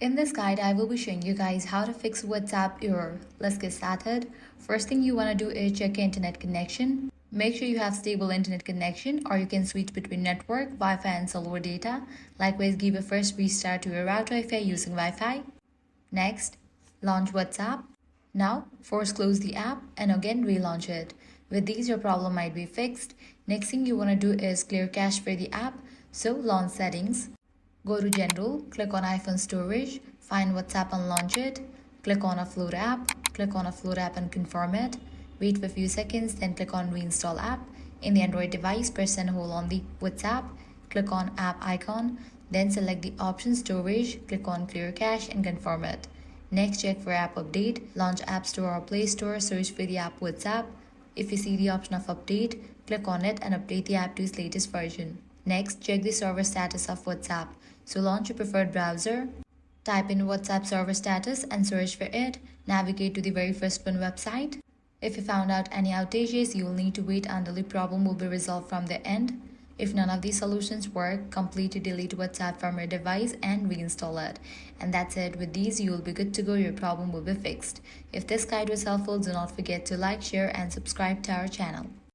In this guide, I will be showing you guys how to fix WhatsApp error. Let's get started. First thing you want to do is check your internet connection. Make sure you have stable internet connection, or you can switch between network, Wi-Fi and cellular data. Likewise, give a first restart to your router if you're using Wi-Fi. Next, launch WhatsApp. Now, force close the app and again relaunch it. With these, your problem might be fixed. Next thing you want to do is clear cache for the app. So launch settings. Go to General, click on iPhone Storage, find WhatsApp and launch it. Click on Offload app and confirm it. Wait for a few seconds, then click on Reinstall app. In the Android device, press and hold on the WhatsApp. Click on app icon, then select the option Storage, click on Clear Cache and confirm it. Next, check for app update. Launch App Store or Play Store, search for the app WhatsApp. If you see the option of update, click on it and update the app to its latest version. Next, check the server status of WhatsApp. So launch your preferred browser, type in WhatsApp server status and search for it. Navigate to the very first one website. If you found out any outages, you will need to wait until the problem will be resolved from the end. If none of these solutions work, completely delete WhatsApp from your device and reinstall it. And that's it. With these, you will be good to go. Your problem will be fixed. If this guide was helpful, do not forget to like, share and subscribe to our channel.